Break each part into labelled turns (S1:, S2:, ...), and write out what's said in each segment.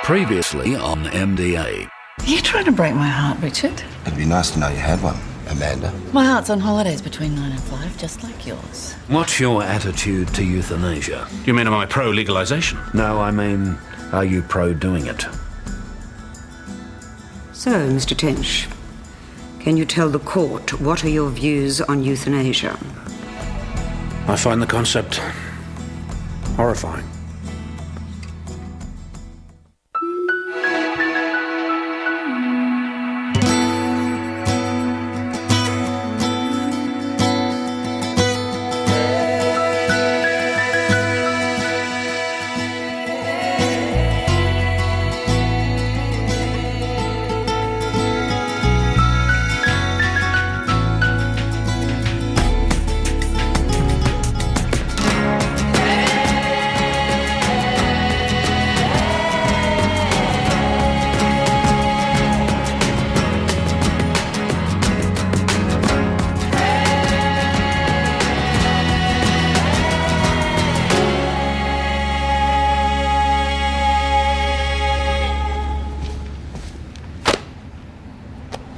S1: Previously on MDA.
S2: Are you trying to break my heart, Richard?
S3: It'd be nice to know you had one, Amanda.
S2: My heart's on holidays between 9 and 5, just like yours.
S1: What's your attitude to euthanasia?
S4: You mean am I pro-legalisation?
S1: No, I mean, are you pro doing it?
S5: So, Mr. Tench, can you tell the court what are your views on euthanasia?
S4: I find the concept horrifying.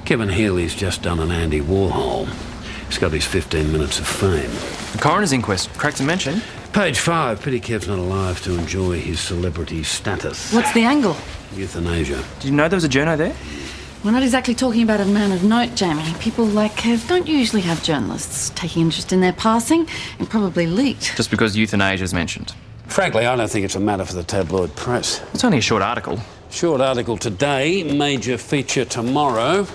S1: Kevin Healy's just done an Andy Warhol. He's got his 15 minutes of fame.
S6: The coroner's inquest. Cracked a mention.
S1: Page 5. Pity Kev's not alive to enjoy his celebrity status.
S2: What's the angle?
S1: Euthanasia.
S6: Did you know there was a journo there?
S2: We're not exactly talking about a man of note, Jamie. People like Kev don't usually have journalists taking interest in their passing, and probably leaked.
S6: Just because euthanasia is mentioned.
S1: Frankly, I don't think it's a matter for the tabloid press.
S6: It's only a short article.
S1: Short article today, major feature tomorrow,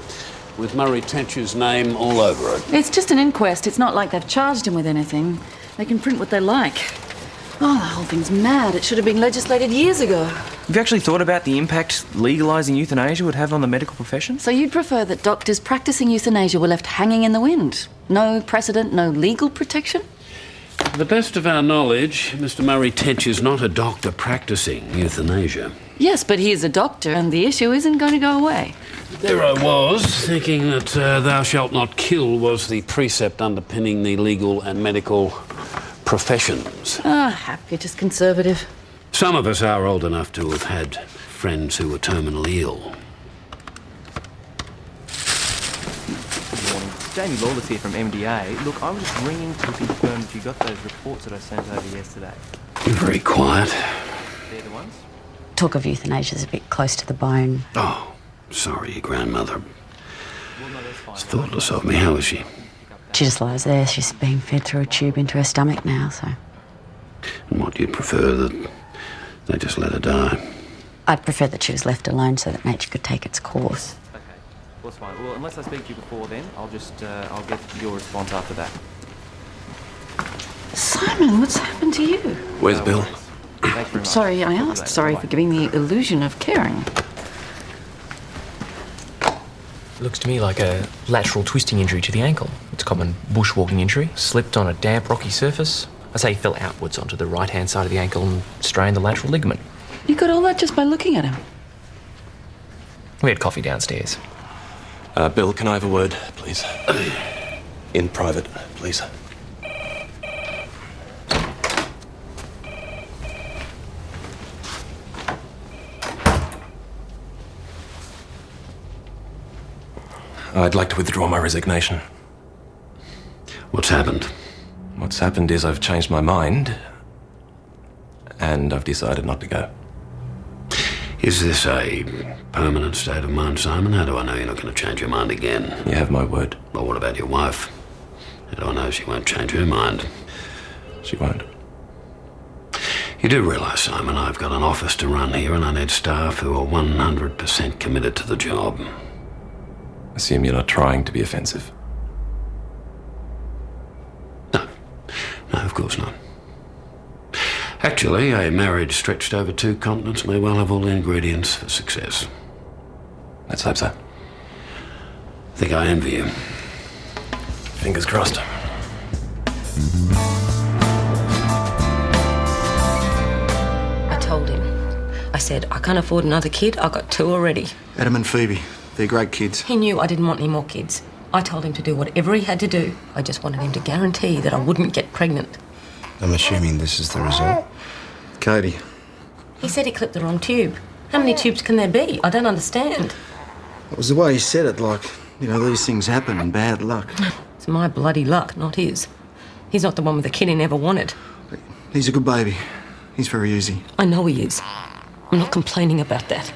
S1: with Murray Tench's name all over it.
S2: It's just an inquest. It's not like they've charged him with anything. They can print what they like. Oh, the whole thing's mad. It should have been legislated years ago.
S6: Have you actually thought about the impact legalising euthanasia would have on the medical profession?
S2: So you'd prefer that doctors practicing euthanasia were left hanging in the wind? No precedent, no legal protection?
S1: To the best of our knowledge, Mr. Murray Tench is not a doctor practicing euthanasia.
S2: Yes, but he is a doctor, and the issue isn't going to go away.
S1: There I was, thinking that thou shalt not kill was the precept underpinning the legal and medical professions.
S2: Ah, Hap, you're just conservative.
S1: Some of us are old enough to have had friends who were terminally ill.
S6: Good morning. Jamie Lawless here from MDA. Look, I was just ringing to confirm if you got those reports that I sent over yesterday.
S1: You're very quiet.
S6: They're the ones?
S7: Talk of euthanasia is a bit close to the bone.
S1: Oh, sorry, your grandmother.
S6: Well, no, that's fine.
S1: It's thoughtless of me. How is she?
S7: She just lies there. She's being fed through a tube into her stomach now, so...
S1: And what do you prefer, that they just let her die?
S7: I'd prefer that she was left alone so that nature could take its course.
S6: Okay, well, that's fine. Well, unless I speak to you before then, I'll get your response after that.
S2: Simon, what's happened to you?
S3: Where's Bill?
S6: Thanks very much.
S2: Sorry I asked. Sorry for giving the illusion of caring.
S8: Looks to me like a lateral twisting injury to the ankle. It's a common bushwalking injury. Slipped on a damp, rocky surface. I say he fell outwards onto the right-hand side of the ankle and strained the lateral ligament.
S2: You got all that just by looking at him.
S8: We had coffee downstairs.
S3: Bill, can I have a word, please? In private, please. I'd like to withdraw my resignation.
S1: What's happened?
S3: What's happened is I've changed my mind, and I've decided not to go.
S1: Is this a permanent state of mind, Simon? How do I know you're not going to change your mind again?
S3: You have my word.
S1: Well, what about your wife? How do I know she won't change her mind?
S3: She won't.
S1: You do realise, Simon, I've got an office to run here and I need staff who are 100% committed to the job.
S3: Assume you're not trying to be offensive.
S1: No, of course not. Actually, a marriage stretched over 2 continents may well have all the ingredients for success.
S3: Let's hope so.
S1: I think I envy you.
S3: Fingers crossed.
S9: I told him. I said, I can't afford another kid. I got 2 already.
S10: Adam and Phoebe. They're great kids.
S9: He knew I didn't want any more kids. I told him to do whatever he had to do. I just wanted him to guarantee that I wouldn't get pregnant.
S3: I'm assuming this is the result.
S10: Katie.
S9: He said he clipped the wrong tube. How many tubes can there be? I don't understand.
S10: It was the way he said it, like, these things happen and bad luck.
S9: It's my bloody luck, not his. He's not the one with the kid he never wanted.
S10: He's a good baby. He's very easy.
S9: I know he is. I'm not complaining about that.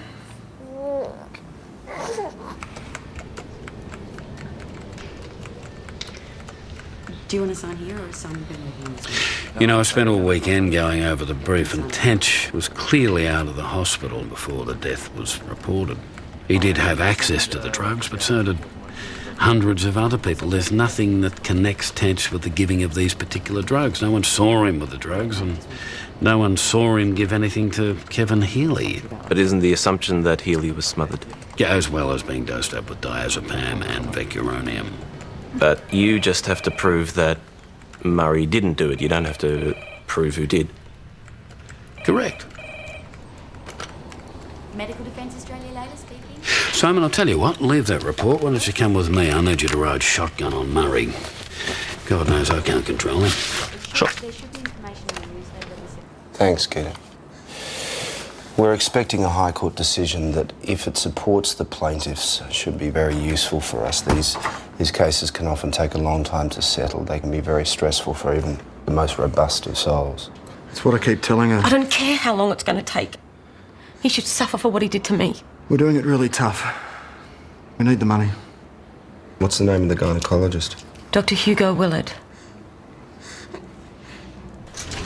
S5: Do you want to sign here or is someone been looking at this?
S1: You know, I spent all weekend going over the brief, and Tench was clearly out of the hospital before the death was reported. He did have access to the drugs, but so did hundreds of other people. There's nothing that connects Tench with the giving of these particular drugs. No one saw him with the drugs, and no one saw him give anything to Kevin Healy.
S3: But isn't the assumption that Healy was smothered?
S1: Yeah, as well as being dosed up with diazepam and vecuronium.
S3: But you just have to prove that Murray didn't do it. You don't have to prove who did.
S1: Correct.
S11: Medical Defence Australia later speaking.
S1: Simon, I'll tell you what, leave that report. Why don't you come with me? I need you to ride shotgun on Murray. God knows I can't control him.
S3: Sure.
S11: There should be information in the newsletter.
S12: Thanks, Keita. We're expecting a High Court decision that, if it supports the plaintiffs, should be very useful for us. These cases can often take a long time to settle. They can be very stressful for even the most robust of souls.
S10: That's what I keep telling her.
S9: I don't care how long it's going to take. He should suffer for what he did to me.
S10: We're doing it really tough. We need the money.
S12: What's the name of the gynecologist?
S9: Dr. Hugo Willard.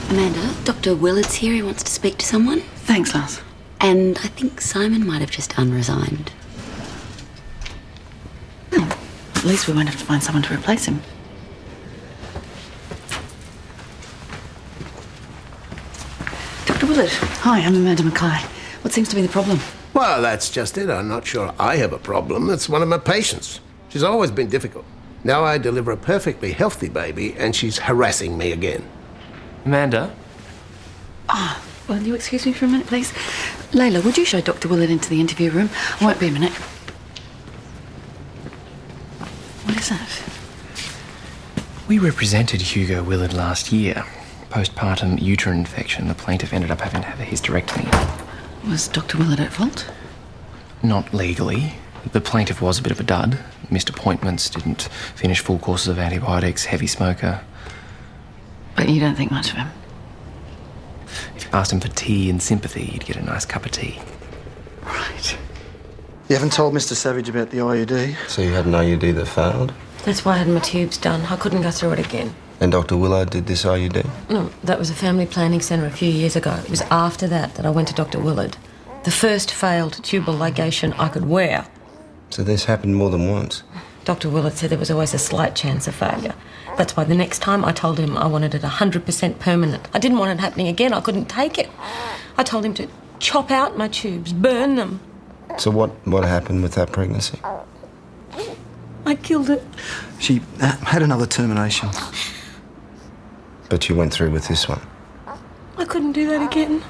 S11: Amanda, Dr. Willard's here. He wants to speak to someone.
S2: Thanks, Lars.
S11: And I think Simon might have just unresigned.
S2: Oh, at least we won't have to find someone to replace him. Dr. Willard. Hi, I'm Amanda Mackay. What seems to be the problem?
S13: Well, that's just it. I'm not sure I have a problem. It's one of my patients. She's always been difficult. Now I deliver a perfectly healthy baby, and she's harassing me again.
S8: Amanda?
S2: Will you excuse me for a minute, please? Layla, would you show Dr. Willard into the interview room? I won't be a minute. What is that?
S8: We represented Hugo Willard last year. Postpartum uterine infection. The plaintiff ended up having to have a hysterectomy.
S2: Was Dr. Willard at fault?
S8: Not legally. The plaintiff was a bit of a dud. Missed appointments, didn't finish full courses of antibiotics, heavy smoker.
S2: But you don't think much of him?
S8: If you asked him for tea and sympathy, you'd get a nice cup of tea.
S2: Right.
S10: You haven't told Mr. Savage about the IUD?
S12: So you had an IUD that failed?
S9: That's why I had my tubes done. I couldn't go through it again.
S12: And Dr. Willard did this IUD?
S9: No, that was a family planning centre a few years ago. It was after that I went to Dr. Willard. The first failed tubal ligation I could wear.
S12: So this happened more than once?
S9: Dr. Willard said there was always a slight chance of failure. That's why the next time I told him I wanted it 100% permanent. I didn't want it happening again. I couldn't take it. I told him to chop out my tubes, burn them.
S12: So what happened with that pregnancy?
S9: I killed it.
S10: She had another termination.
S12: But you went through with this one?
S9: I couldn't do that again.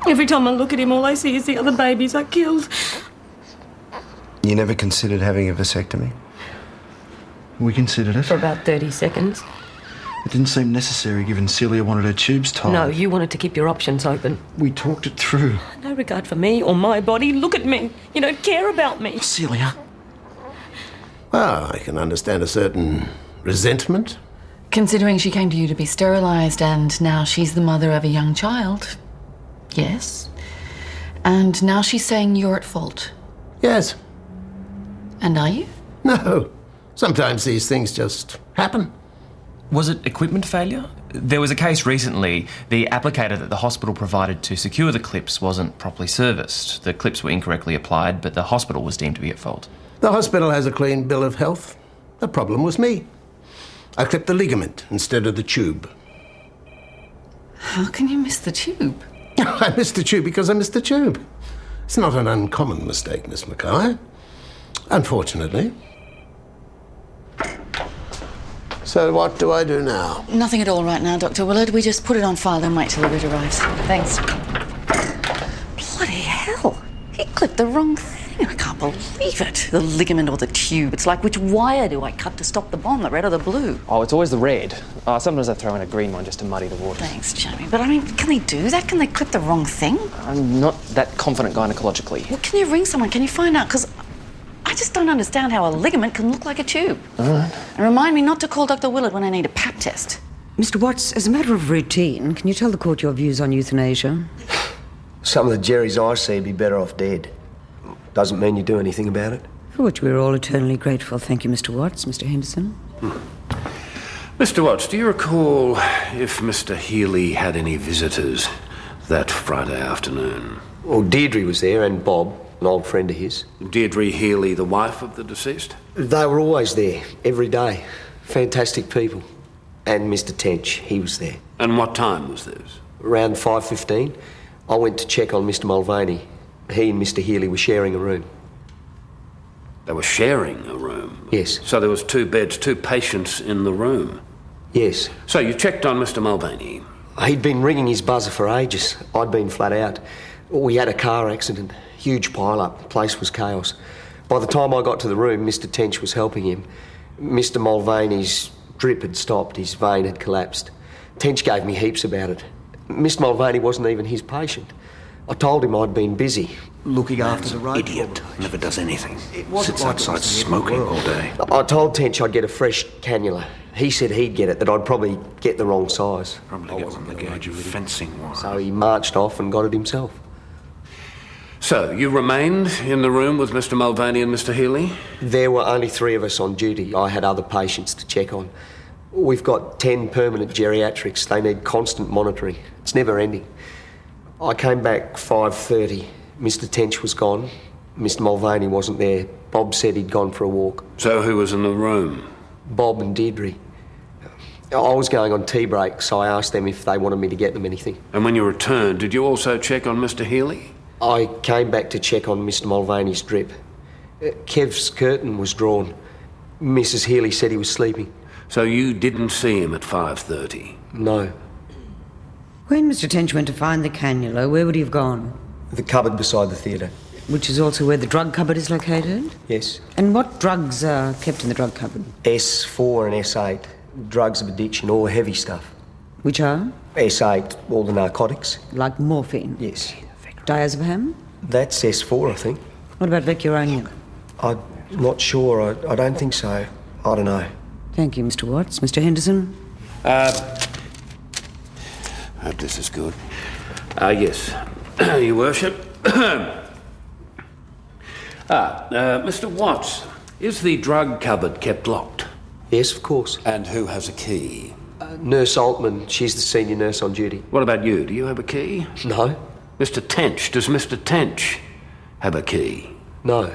S9: Every time I look at him, all I see is the other babies I killed.
S12: You never considered having a vasectomy?
S10: We considered it.
S9: For about 30 seconds.
S10: It didn't seem necessary given Celia wanted her tubes tied.
S9: No, you wanted to keep your options open.
S10: We talked it through.
S9: No regard for me or my body. Look at me. You don't care about me.
S10: Celia.
S13: Well, I can understand a certain resentment.
S2: Considering she came to you to be sterilised and now she's the mother of a young child. Yes. And now she's saying you're at fault.
S13: Yes.
S2: And are you?
S13: No. Sometimes these things just happen.
S8: Was it equipment failure? There was a case recently. The applicator that the hospital provided to secure the clips wasn't properly serviced. The clips were incorrectly applied, but the hospital was deemed to be at fault.
S13: The hospital has a clean bill of health. The problem was me. I clipped the ligament instead of the tube.
S2: How can you miss the tube?
S13: I missed the tube because I missed the tube. It's not an uncommon mistake, Miss Mackay. Unfortunately. So what do I do now?
S2: Nothing at all right now, Dr. Willard. We just put it on file and wait till the writ arrives. Thanks. Bloody hell. He clipped the wrong thing. I can't believe it. The ligament or the tube. It's like, which wire do I cut to stop the bomb, the red or the blue?
S6: Oh, it's always the red. Sometimes I throw in a green one just to muddy the water.
S2: Thanks, Jamie. But I mean, can they do that? Can they clip the wrong thing?
S6: I'm not that confident gynecologically.
S2: Well, can you ring someone? Can you find out? Because I just don't understand how a ligament can look like a tube.
S6: All right.
S2: And remind me not to call Dr. Willard when I need a pap test.
S5: Mr. Watts, as a matter of routine, can you tell the court your views on euthanasia?
S14: Some of the Jerrys I see would be better off dead. Doesn't mean you do anything about it.
S5: For which we're all eternally grateful. Thank you, Mr. Watts. Mr. Henderson?
S1: Mr. Watts, do you recall if Mr. Healy had any visitors that Friday afternoon?
S14: Well, Deirdre was there, and Bob, an old friend of his.
S1: Deirdre Healy, the wife of the deceased?
S14: They were always there, every day. Fantastic people. And Mr. Tench, he was there.
S1: And what time was this?
S14: Around 5:15. I went to check on Mr. Mulvaney. He and Mr. Healy were sharing a room.
S1: They were sharing a room?
S14: Yes.
S1: So there was 2 beds, 2 patients in the room?
S14: Yes.
S1: So you checked on Mr. Mulvaney?
S14: He'd been ringing his buzzer for ages. I'd been flat out. We had a car accident. Huge pile-up. The place was chaos. By the time I got to the room, Mr. Tench was helping him. Mr. Mulvaney's drip had stopped. His vein had collapsed. Tench gave me heaps about it. Mr. Mulvaney wasn't even his patient. I told him I'd been busy.
S4: Looking after the road. Idiot. Never does anything. Sits outside smoking all day.
S14: I told Tench I'd get a fresh cannula. He said he'd get it, that I'd probably get the wrong size.
S4: Probably get on the gauge of fencing wire.
S14: So he marched off and got it himself.
S1: So you remained in the room with Mr. Mulvaney and Mr. Healy?
S14: There were only 3 of us on duty. I had other patients to check on. We've got 10 permanent geriatrics. They need constant monitoring. It's never ending. I came back 5:30. Mr. Tench was gone. Mr. Mulvaney wasn't there. Bob said he'd gone for a walk.
S1: So who was in the room?
S14: Bob and Deirdre. I was going on tea break, so I asked them if they wanted me to get them anything.
S1: And when you returned, did you also check on Mr. Healy?
S14: I came back to check on Mr. Mulvaney's drip. Kev's curtain was drawn. Mrs. Healy said he was sleeping.
S1: So you didn't see him at 5:30?
S14: No.
S5: When Mr. Tench went to find the cannula, where would he have gone?
S14: The cupboard beside the theatre.
S5: Which is also where the drug cupboard is located?
S14: Yes.
S5: And what drugs are kept in the drug cupboard?
S14: S4 and S8. Drugs of addiction, all heavy stuff.
S5: Which are?
S14: S8, all the narcotics.
S5: Like morphine?
S14: Yes.
S5: Diazepam?
S14: That's S4, I think.
S5: What about Vecuronium?
S14: I'm not sure. I don't think so. I don't know.
S5: Thank you, Mr. Watts. Mr. Henderson?
S1: Hope this is good. Yes. Your Worship. Mr. Watts, is the drug cupboard kept locked?
S14: Yes, of course.
S1: And who has a key?
S14: Nurse Altman. She's the senior nurse on duty.
S1: What about you? Do you have a key?
S14: No.
S1: Mr. Tench, does Mr. Tench have a key?
S14: No.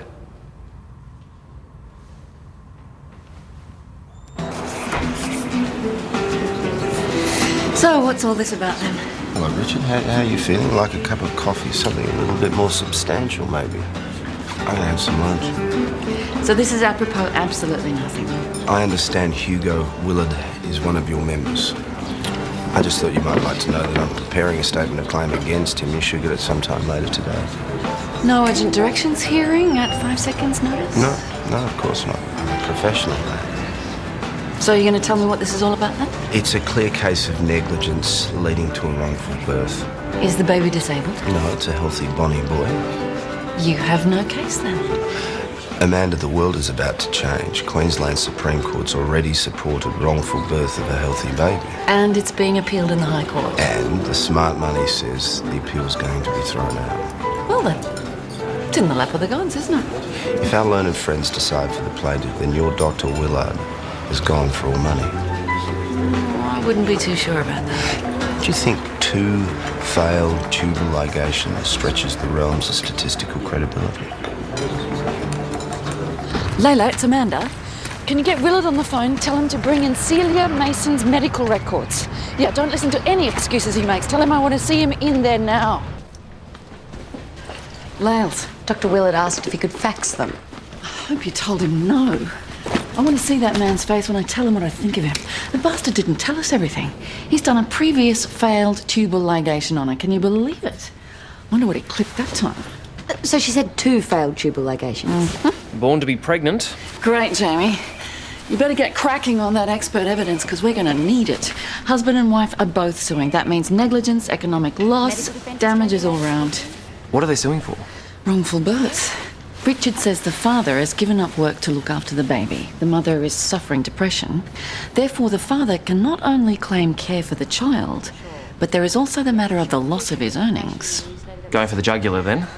S2: So, what's all this about then?
S12: Hello, Richard. How are you feeling? Like a cup of coffee? Something a little bit more substantial, maybe? I'm going to have some lunch.
S2: So this is apropos absolutely nothing.
S12: I understand Hugo Willard is one of your members. I just thought you might like to know that I'm preparing a statement of claim against him. You should get it sometime later today.
S2: No urgent directions hearing at 5 seconds notice?
S12: No, of course not. I'm a professional, man.
S2: So you're going to tell me what this is all about then?
S12: It's a clear case of negligence leading to a wrongful birth.
S2: Is the baby disabled?
S12: No, it's a healthy Bonnie boy.
S2: You have no case then?
S12: Amanda, the world is about to change. Queensland Supreme Court's already supported wrongful birth of a healthy baby.
S2: And it's being appealed in the High Court?
S12: And the smart money says the appeal's going to be thrown out.
S2: Well then, it's in the lap of the gods, isn't it?
S12: If our learned friends decide for the plaintiff, then your Dr. Willard is gone for all money.
S2: I wouldn't be too sure about that.
S12: Do you think 2 failed tubal ligations stretches the realms of statistical credibility?
S15: Layla, it's Amanda. Can you get Willard on the phone? Tell him to bring in Celia Mason's medical records. Yeah, don't listen to any excuses he makes. Tell him I want to see him in there now.
S2: Lales,
S7: Dr. Willard asked if he could fax them.
S2: I hope you told him no. I want to see that man's face when I tell him what I think of him. The bastard didn't tell us everything. He's done a previous failed tubal ligation on her. Can you believe it? Wonder what he clipped that time.
S11: So she's had 2 failed tubal ligations.
S8: Born to be pregnant.
S2: Great, Jamie. You better get cracking on that expert evidence because we're going to need it. Husband and wife are both suing. That means negligence, economic loss, damages all round.
S8: What are they suing for?
S2: Wrongful birth. Richard says the father has given up work to look after the baby. The mother is suffering depression. Therefore, the father can not only claim care for the child, but there is also the matter of the loss of his earnings.
S8: Going for the jugular then?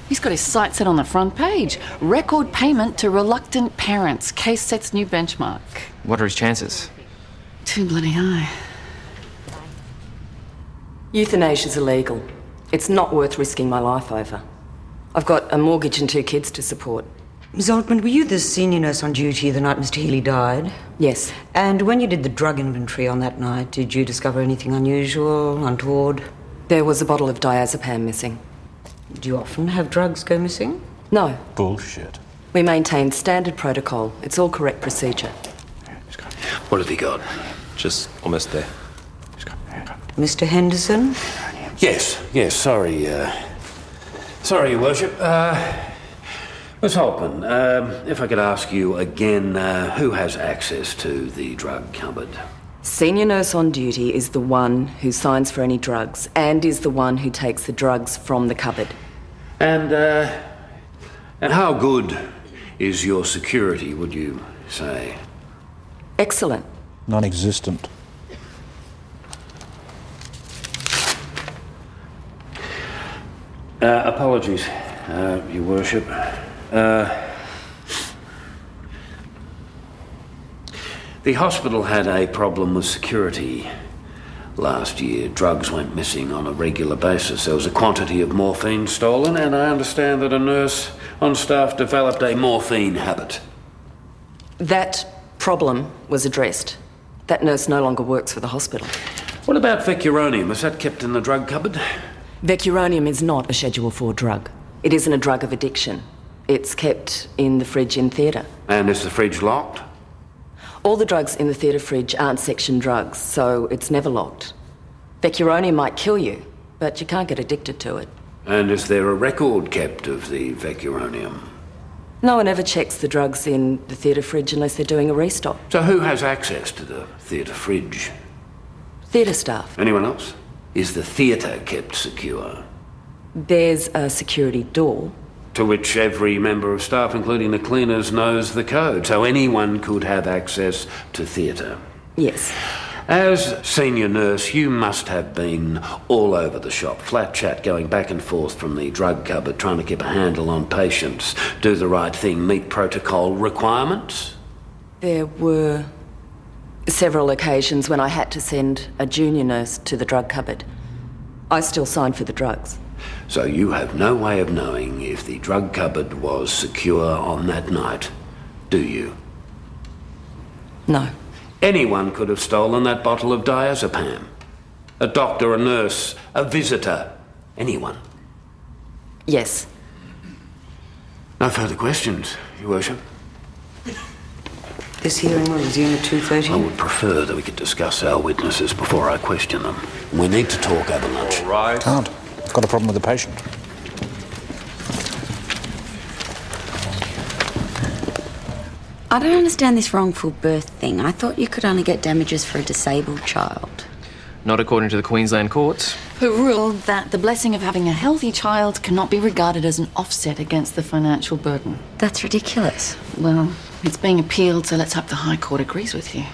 S2: He's got his sights set on the front page. Record payment to reluctant parents. Case sets new benchmark.
S8: What are his chances?
S2: Too bloody high.
S16: Euthanasia's illegal. It's not worth risking my life over. I've got a mortgage and 2 kids to support.
S5: Ms. Altman, were you the senior nurse on duty the night Mr. Healy died?
S16: Yes.
S5: And when you did the drug inventory on that night, did you discover anything unusual, untoward?
S16: There was a bottle of diazepam missing.
S5: Do you often have drugs go missing?
S16: No.
S12: Bullshit.
S16: We maintain standard protocol. It's all correct procedure.
S1: What have you got?
S3: Just almost there.
S5: Mr. Henderson?
S1: Yes, sorry, Your Worship. Miss Holtman, if I could ask you again, who has access to the drug cupboard?
S16: Senior nurse on duty is the one who signs for any drugs and is the one who takes the drugs from the cupboard.
S1: And how good is your security, would you say?
S16: Excellent.
S17: Non-existent.
S1: Apologies, Your Worship. The hospital had a problem with security last year. Drugs went missing on a regular basis. There was a quantity of morphine stolen, and I understand that a nurse on staff developed a morphine habit.
S16: That problem was addressed. That nurse no longer works for the hospital.
S1: What about vecuronium? Is that kept in the drug cupboard?
S16: Vecuronium is not a Schedule 4 drug. It isn't a drug of addiction. It's kept in the fridge in theatre.
S1: And is the fridge locked?
S16: All the drugs in the theatre fridge aren't section drugs, so it's never locked. Vecuronium might kill you, but you can't get addicted to it.
S1: And is there a record kept of the vecuronium?
S16: No one ever checks the drugs in the theatre fridge unless they're doing a restock.
S1: So who has access to the theatre fridge?
S16: Theatre staff.
S1: Anyone else? Is the theatre kept secure?
S16: There's a security door.
S1: To which every member of staff, including the cleaners, knows the code, so anyone could have access to theatre.
S16: Yes.
S1: As senior nurse, you must have been all over the shop, flat chat, going back and forth from the drug cupboard, trying to keep a handle on patients, do the right thing, meet protocol requirements.
S16: There were several occasions when I had to send a junior nurse to the drug cupboard. I still signed for the drugs.
S1: So you have no way of knowing if the drug cupboard was secure on that night, do you?
S16: No.
S1: Anyone could have stolen that bottle of diazepam. A doctor, a nurse, a visitor, anyone.
S16: Yes.
S1: No further questions, Your Worship.
S5: This hearing will resume at 2:30.
S1: I would prefer that we could discuss our witnesses before I question them. We need to talk over lunch.
S17: All right. Can't. I've got a problem with the patient.
S11: I don't understand this wrongful birth thing. I thought you could only get damages for a disabled child.
S8: Not according to the Queensland courts.
S2: Who ruled that the blessing of having a healthy child cannot be regarded as an offset against the financial burden.
S11: That's ridiculous.
S2: Well, it's being appealed, so let's hope the High Court agrees with you.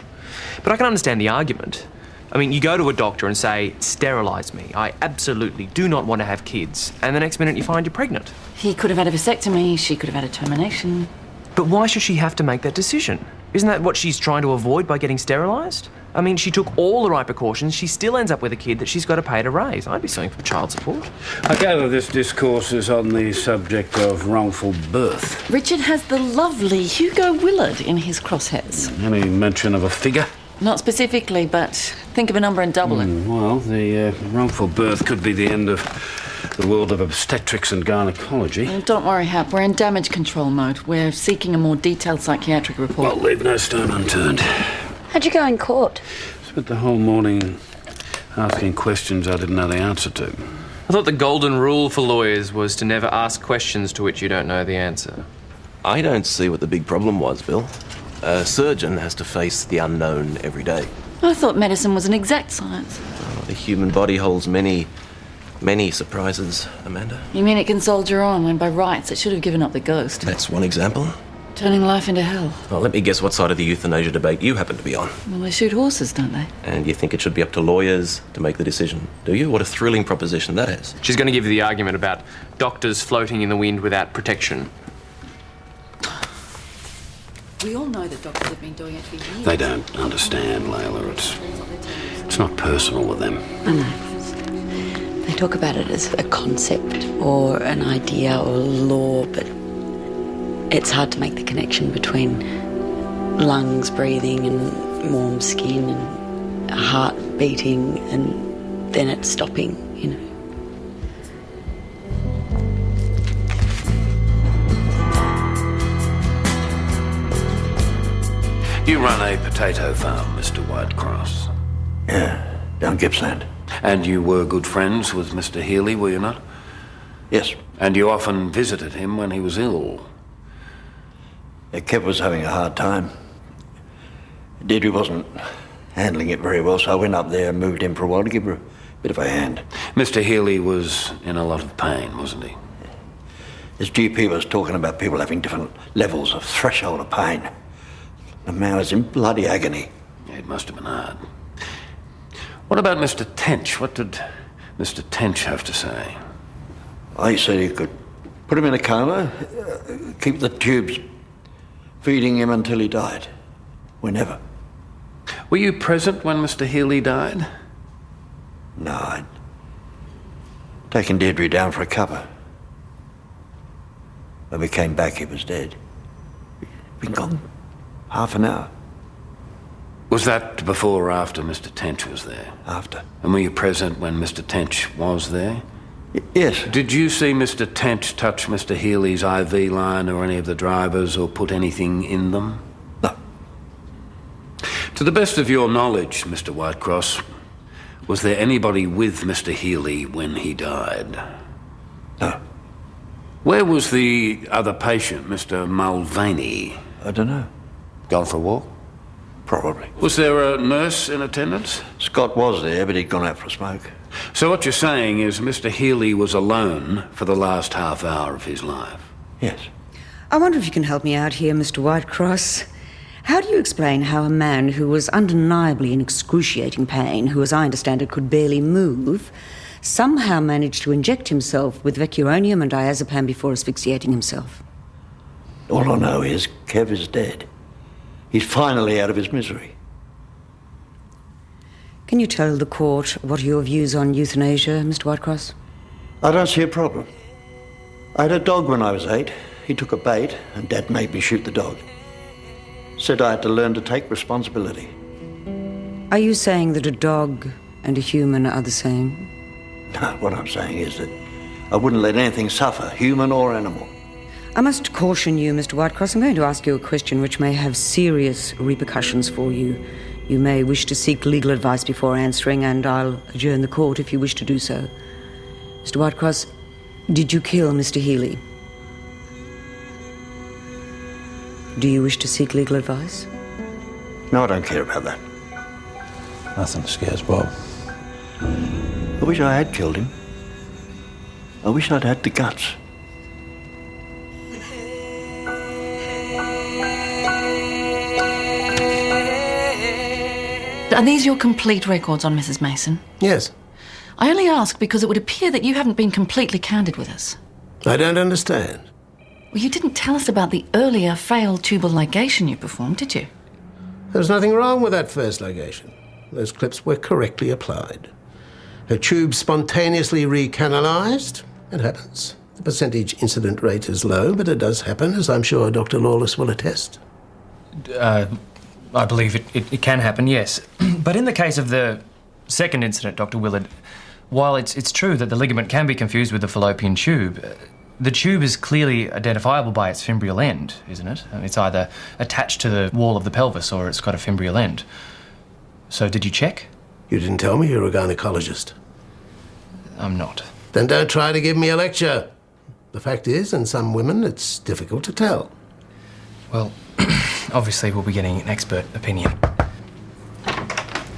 S8: But I can understand the argument. I mean, you go to a doctor and say, sterilise me. I absolutely do not want to have kids. And the next minute you find you're pregnant.
S2: He could have had a vasectomy, she could have had a termination.
S8: But why should she have to make that decision? Isn't that what she's trying to avoid by getting sterilised? I mean, she took all the right precautions. She still ends up with a kid that she's got to pay to raise. I'd be suing for child support.
S1: I gather this discourse is on the subject of wrongful birth.
S2: Richard has the lovely Hugo Willard in his crosshairs.
S1: Any mention of a figure?
S2: Not specifically, but think of a number and double it.
S1: Well, the wrongful birth could be the end of the world of obstetrics and gynecology.
S2: Don't worry, Hap. We're in damage control mode. We're seeking a more detailed psychiatric report.
S1: I'll leave no stone unturned.
S11: How'd you go in court?
S1: Spent the whole morning asking questions I didn't know the answer to.
S8: I thought the golden rule for lawyers was to never ask questions to which you don't know the answer.
S3: I don't see what the big problem was, Bill. A surgeon has to face the unknown every day.
S2: I thought medicine was an exact science.
S3: The human body holds many surprises, Amanda.
S2: You mean it can soldier on when by rights it should have given up the ghost?
S3: That's one example.
S2: Turning life into hell.
S3: Well, let me guess what side of the euthanasia debate you happen to be on.
S2: Well, they shoot horses, don't they?
S3: And you think it should be up to lawyers to make the decision, do you? What a thrilling proposition that is.
S8: She's going to give you the argument about doctors floating in the wind without protection.
S2: We all know that doctors have been doing it for years.
S1: They don't understand, Layla. It's not personal with them.
S11: I know. They talk about it as a concept or an idea or law, but it's hard to make the connection between lungs breathing and warm skin and a heart beating and then it stopping, you know.
S1: You run a potato farm, Mr. Whitecross.
S4: Yeah, down Gippsland.
S1: And you were good friends with Mr. Healy, were you not?
S4: Yes.
S1: And you often visited him when he was ill.
S4: Yeah, Kev was having a hard time. Deirdre wasn't handling it very well, so I went up there and moved in for a while to give her a bit of a hand.
S1: Mr. Healy was in a lot of pain, wasn't he?
S4: His GP was talking about people having different levels of threshold of pain. The man was in bloody agony.
S1: It must have been hard. What about Mr. Tench? What did Mr. Tench have to say?
S4: He said he could put him in a coma, keep the tubes feeding him until he died. Whenever.
S1: Were you present when Mr. Healy died?
S4: No, I'd taken Deirdre down for a cuppa. When we came back, he was dead. He'd been gone half an hour.
S1: Was that before or after Mr. Tench was there?
S4: After.
S1: And were you present when Mr. Tench was there?
S4: Yes.
S1: Did you see Mr. Tench touch Mr. Healy's IV line or any of the drivers or put anything in them?
S4: No.
S1: To the best of your knowledge, Mr. Whitecross, was there anybody with Mr. Healy when he died?
S4: No.
S1: Where was the other patient, Mr. Mulvaney?
S4: I don't know.
S1: Gone for a walk?
S4: Probably.
S1: Was there a nurse in attendance?
S4: Scott was there, but he'd gone out for a smoke.
S1: So what you're saying is Mr. Healy was alone for the last half hour of his life?
S4: Yes.
S5: I wonder if you can help me out here, Mr. Whitecross. How do you explain how a man who was undeniably in excruciating pain, who, as I understand it, could barely move, somehow managed to inject himself with vecuronium and diazepam before asphyxiating himself?
S4: All I know is Kev is dead. He's finally out of his misery.
S5: Can you tell the court what are your views on euthanasia, Mr. Whitecross?
S4: I don't see a problem. I had a dog when I was 8. He took a bait, and Dad made me shoot the dog. Said I had to learn to take responsibility.
S5: Are you saying that a dog and a human are the same?
S4: No, what I'm saying is that I wouldn't let anything suffer, human or animal.
S5: I must caution you, Mr. Whitecross. I'm going to ask you a question which may have serious repercussions for you. You may wish to seek legal advice before answering, and I'll adjourn the court if you wish to do so. Mr. Whitecross, did you kill Mr. Healy? Do you wish to seek legal advice?
S4: No, I don't care about that.
S17: Nothing scares Bob.
S4: I wish I had killed him. I wish I'd had the guts.
S2: Are these your complete records on Mrs. Mason?
S13: Yes.
S2: I only ask because it would appear that you haven't been completely candid with us.
S13: I don't understand.
S2: Well, you didn't tell us about the earlier failed tubal ligation you performed, did you?
S13: There was nothing wrong with that first ligation. Those clips were correctly applied. Her tube spontaneously recanalized. It happens. The percentage incident rate is low, but it does happen, as I'm sure Dr. Lawless will attest.
S8: I believe it can happen, yes. But in the case of the second incident, Dr. Willard, while it's true that the ligament can be confused with the fallopian tube, the tube is clearly identifiable by its fimbrial end, isn't it? It's either attached to the wall of the pelvis or it's got a fimbrial end. So did you check?
S13: You didn't tell me you're a gynecologist.
S8: I'm not.
S13: Then don't try to give me a lecture. The fact is, in some women, it's difficult to tell.
S8: Well, obviously we'll be getting an expert opinion.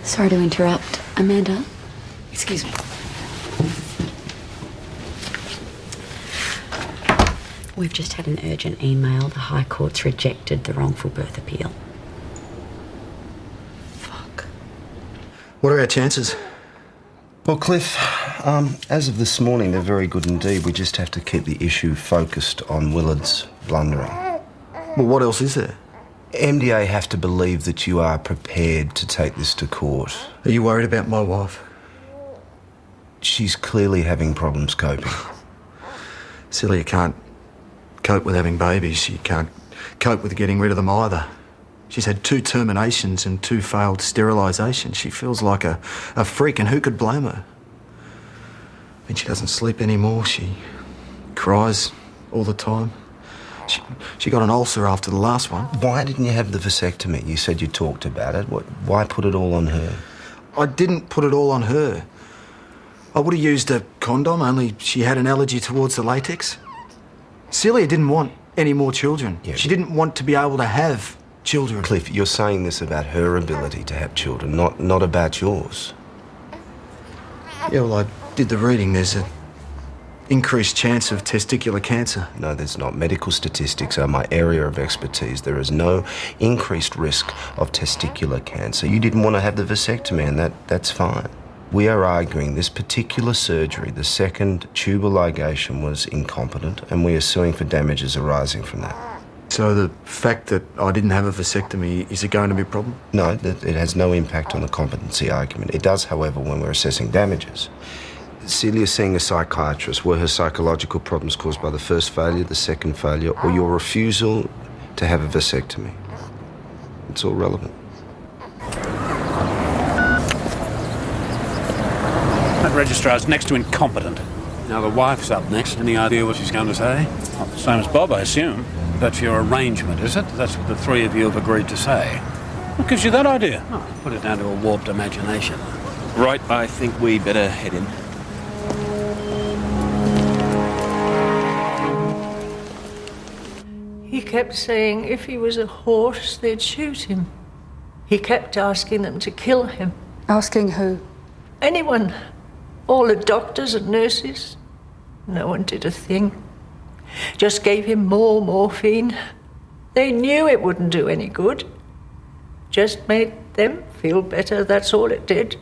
S11: Sorry to interrupt. Amanda?
S2: Excuse me.
S7: We've just had an urgent email. The High Court's rejected the wrongful birth appeal.
S10: What are our chances?
S12: Well, Cliff, as of this morning, they're very good indeed. We just have to keep the issue focused on Willard's blundering.
S10: Well, what else is there?
S12: MDA have to believe that you are prepared to take this to court.
S10: Are you worried about my wife?
S12: She's clearly having problems coping.
S10: Celia can't cope with having babies. She can't cope with getting rid of them either. She's had 2 terminations and 2 failed sterilisations. She feels like a freak, and who could blame her? And she doesn't sleep anymore. She cries all the time. She got an ulcer after the last one.
S12: Why didn't you have the vasectomy? You said you talked about it. Why put it all on her?
S10: I didn't put it all on her. I would have used a condom, only she had an allergy towards the latex. Celia didn't want any more children.
S12: Yeah,
S10: she didn't want to be able to have children.
S12: Cliff, you're saying this about her ability to have children, not about yours.
S10: Yeah, well, I did the reading. There's an increased chance of testicular cancer.
S12: No, there's not. Medical statistics are my area of expertise. There is no increased risk of testicular cancer. You didn't want to have the vasectomy, and that's fine. We are arguing this particular surgery, the second tubal ligation, was incompetent, and we are suing for damages arising from that.
S10: So the fact that I didn't have a vasectomy, is it going to be a problem?
S12: No, it has no impact on the competency argument. It does, however, when we're assessing damages. Celia's seeing a psychiatrist. Were her psychological problems caused by the first failure, the second failure, or your refusal to have a vasectomy? It's all relevant.
S1: That registrar's next to incompetent. Now the wife's up next. Any idea what she's going to say?
S18: Well, same as Bob, I assume.
S1: That's your arrangement, is it? That's what the 3 of you have agreed to say.
S18: What gives you that idea?
S1: Oh, put it down to a warped imagination.
S6: Right, I think we better head in.
S19: He kept saying if he was a horse, they'd shoot him. He kept asking them to kill him.
S15: Asking who?
S19: Anyone. All the doctors and nurses. No one did a thing. Just gave him more morphine. They knew it wouldn't do any good. Just made them feel better, that's all it did.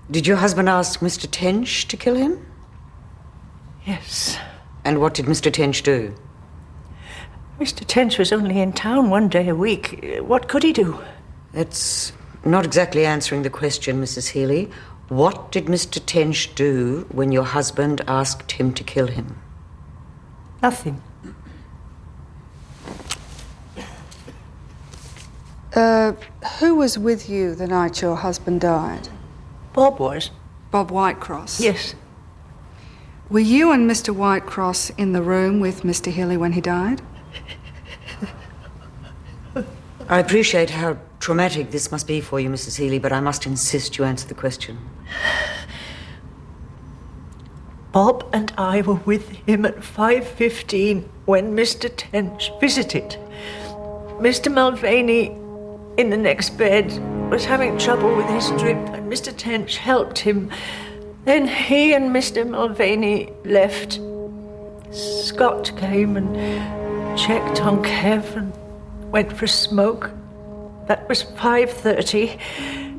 S5: Did your husband ask Mr. Tench to kill him?
S19: Yes.
S5: And what did Mr. Tench do?
S19: Mr. Tench was only in town 1 day a week. What could he do?
S5: That's not exactly answering the question, Mrs. Healy. What did Mr. Tench do when your husband asked him to kill him?
S19: Nothing.
S15: Who was with you the night your husband died?
S19: Bob was.
S15: Bob Whitecross?
S19: Yes.
S15: Were you and Mr. Whitecross in the room with Mr. Healy when he died?
S5: I appreciate how traumatic this must be for you, Mrs. Healy, but I must insist you answer the question.
S19: Bob and I were with him at 5:15 when Mr. Tench visited. Mr. Mulvaney, in the next bed, was having trouble with his drip, and Mr. Tench helped him. Then he and Mr. Mulvaney left. Scott came and checked on Kev and went for a smoke. That was 5:30.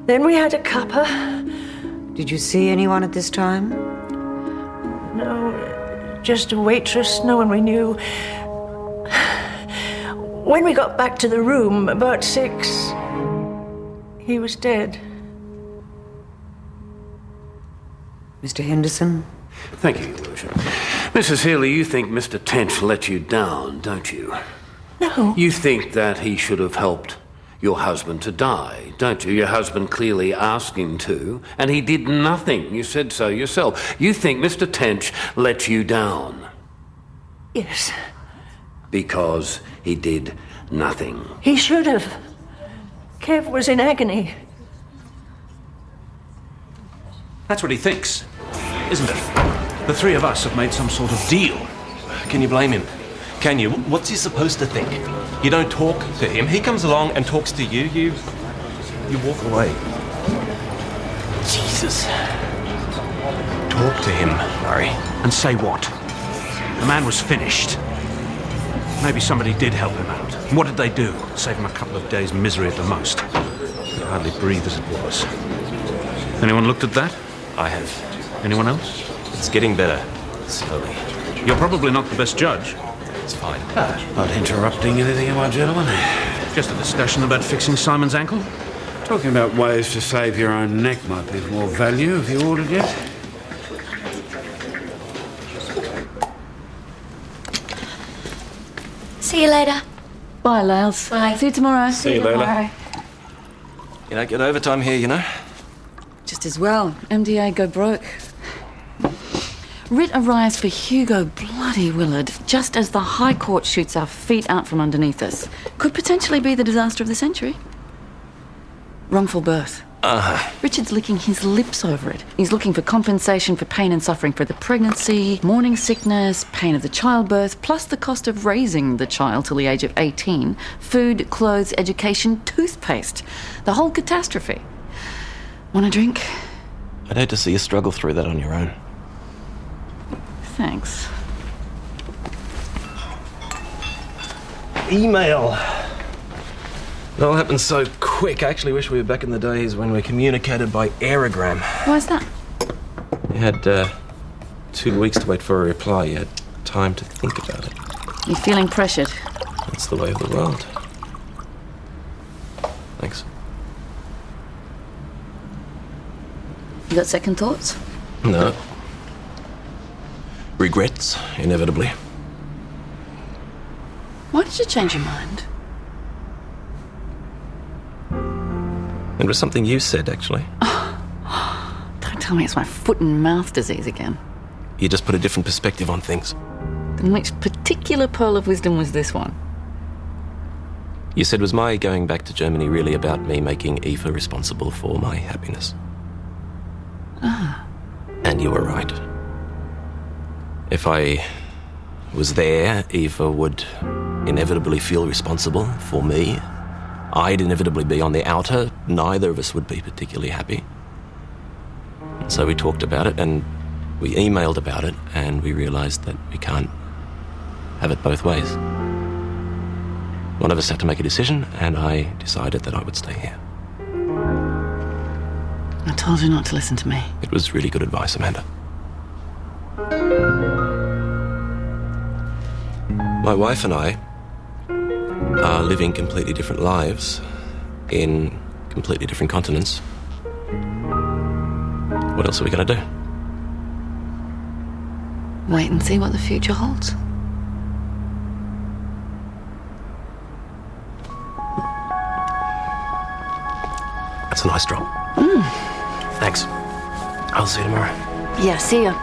S19: Then we had a cuppa.
S5: Did you see anyone at this time?
S19: No, just a waitress, no one we knew. When we got back to the room, about 6, he was dead.
S5: Mr. Henderson?
S1: Thank you, Your Worship. Mrs. Healy, you think Mr. Tench let you down, don't you?
S19: No.
S1: You think that he should have helped your husband to die, don't you? Your husband clearly asked him to, and he did nothing. You said so yourself. You think Mr. Tench let you down.
S19: Yes.
S1: Because he did nothing.
S19: He should have. Kev was in agony.
S18: That's what he thinks, isn't it?
S17: The three of us have made some sort of deal.
S3: Can you blame him? Can you? What's he supposed to think? You don't talk to him. He comes along and talks to you. You walk away. Jesus. Talk to him, Murray.
S17: And say what? The man was finished. Maybe somebody did help him out. What did they do? Save him a couple of days' misery at the most. He could hardly breathe as it was. Anyone looked at that?
S3: I have.
S17: Anyone else?
S3: It's getting better. Slowly.
S17: You're probably not the best judge.
S3: It's fine.
S1: Not interrupting anything, am I, gentlemen?
S17: Just a discussion about fixing Simon's ankle?
S1: Talking about ways to save your own neck might be of more value. Have you ordered yet?
S11: See you later.
S2: Bye, Lales.
S11: Bye.
S2: See you tomorrow.
S3: See you later. You don't get overtime here, you know?
S2: Just as well. MDA go broke. Writ arrives for Hugo bloody Willard just as the High Court shoots our feet out from underneath us. Could potentially be the disaster of the century. Wrongful birth. Richard's licking his lips over it. He's looking for compensation for pain and suffering for the pregnancy, morning sickness, pain of the childbirth, plus the cost of raising the child till the age of 18, food, clothes, education, toothpaste. The whole catastrophe. Want a drink?
S3: I'd hate to see you struggle through that on your own.
S2: Thanks.
S3: Email. It all happened so quick. I actually wish we were back in the days when we communicated by aerogram.
S2: Why's that?
S3: You had 2 weeks to wait for a reply. You had time to think about it.
S2: You're feeling pressured.
S3: That's the way of the world. Thanks.
S2: You got second thoughts?
S3: No. Regrets, inevitably.
S2: Why did you change your mind?
S3: It was something you said, actually.
S2: Don't tell me it's my foot and mouth disease again.
S3: You just put a different perspective on things.
S2: And which particular pearl of wisdom was this one?
S3: You said, was my going back to Germany really about me making Aoife responsible for my happiness? And you were right. If I was there, Aoife would inevitably feel responsible for me. I'd inevitably be on the outer. Neither of us would be particularly happy. So we talked about it, and we emailed about it, and we realised that we can't have it both ways. One of us had to make a decision, and I decided that I would stay here.
S2: I told you not to listen to me.
S3: It was really good advice, Amanda. My wife and I are living completely different lives in completely different continents. What else are we going to do?
S2: Wait and see what the future holds.
S3: That's a nice drop. Thanks. I'll see you tomorrow.
S2: Yeah, see ya.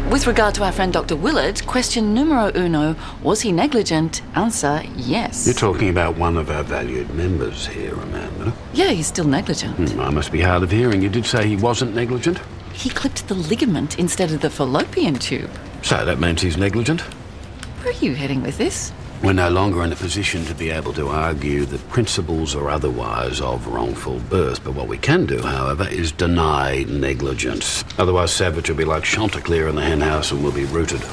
S2: With regard to our friend Dr. Willard, question numero uno, was he negligent? Answer, yes.
S1: You're talking about one of our valued members here, Amanda.
S2: Yeah, he's still negligent.
S1: I must be hard of hearing. You did say he wasn't negligent?
S2: He clipped the ligament instead of the fallopian tube.
S1: So that means he's negligent?
S2: Where are you heading with this?
S1: We're no longer in a position to be able to argue the principles or otherwise of wrongful birth. But what we can do, however, is deny negligence. Otherwise, Savage will be like Chanticleer in the henhouse and will be rooted.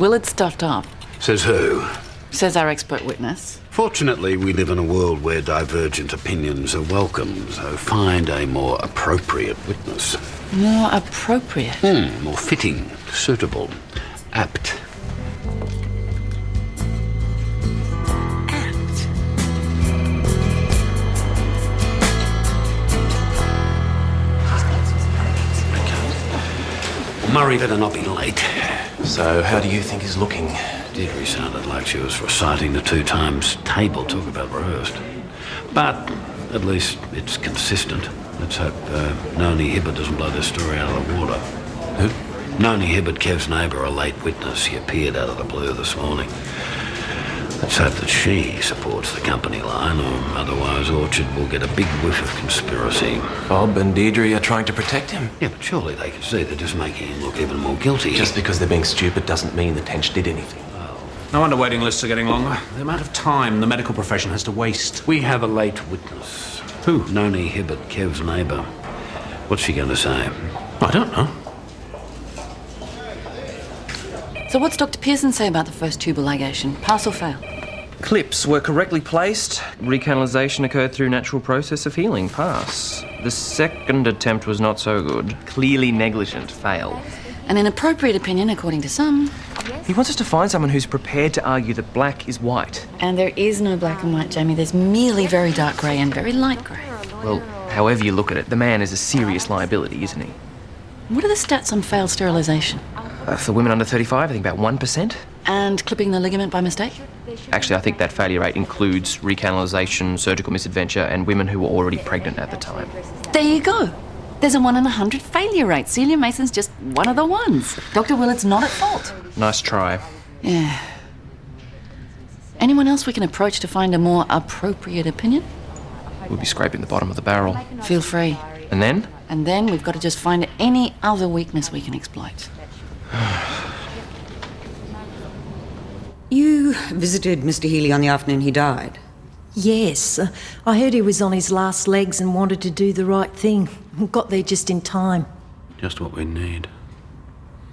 S2: Willard stuffed up.
S1: Says who?
S2: Says our expert witness.
S1: Fortunately, we live in a world where divergent opinions are welcome, so find a more appropriate witness.
S2: More appropriate?
S1: More fitting, suitable, apt. Murray better not be late.
S3: So, how do you think he's looking?
S1: Deirdre sounded like she was reciting the 2 times table, talk about rehearsed. But at least it's consistent. Let's hope Noni Hibber doesn't blow this story out of the water.
S3: Who?
S1: Noni Hibbert, Kev's neighbour, a late witness. She appeared out of the blue this morning. Let's hope that she supports the company line, or otherwise Orchard will get a big whiff of conspiracy.
S3: Bob and Deirdre are trying to protect him.
S1: Yeah, but surely they can see they're just making him look even more guilty.
S3: Just because they're being stupid doesn't mean that Tench did anything.
S17: No wonder waiting lists are getting longer. The amount of time the medical profession has to waste.
S1: We have a late witness.
S17: Who?
S1: Noni Hibbert, Kev's neighbour. What's she going to say?
S17: I don't know.
S2: So what's Dr. Pearson say about the first tubal ligation? Pass or fail?
S6: Clips were correctly placed. Recanalization occurred through natural process of healing. Pass. The second attempt was not so good. Clearly negligent. Fail.
S2: An inappropriate opinion, according to some.
S6: He wants us to find someone who's prepared to argue that black is white.
S2: And there is no black and white, Jamie. There's merely very dark grey and very light grey.
S6: Well, however you look at it, the man is a serious liability, isn't he?
S2: What are the stats on failed sterilisation?
S6: For women under 35, I think about 1%.
S2: And clipping the ligament by mistake?
S6: Actually, I think that failure rate includes recanalization, surgical misadventure, and women who were already pregnant at the time.
S2: There you go. There's a 1 in 100 failure rate. Celia Mason's just one of the ones. Dr. Willard's not at fault.
S6: Nice try.
S2: Yeah. Anyone else we can approach to find a more appropriate opinion?
S6: We'll be scraping the bottom of the barrel.
S2: Feel free.
S6: And then?
S2: And then we've got to just find any other weakness we can exploit.
S5: You visited Mr. Healy on the afternoon he died?
S20: Yes. I heard he was on his last legs and wanted to do the right thing. Got there just in time.
S1: Just what we need.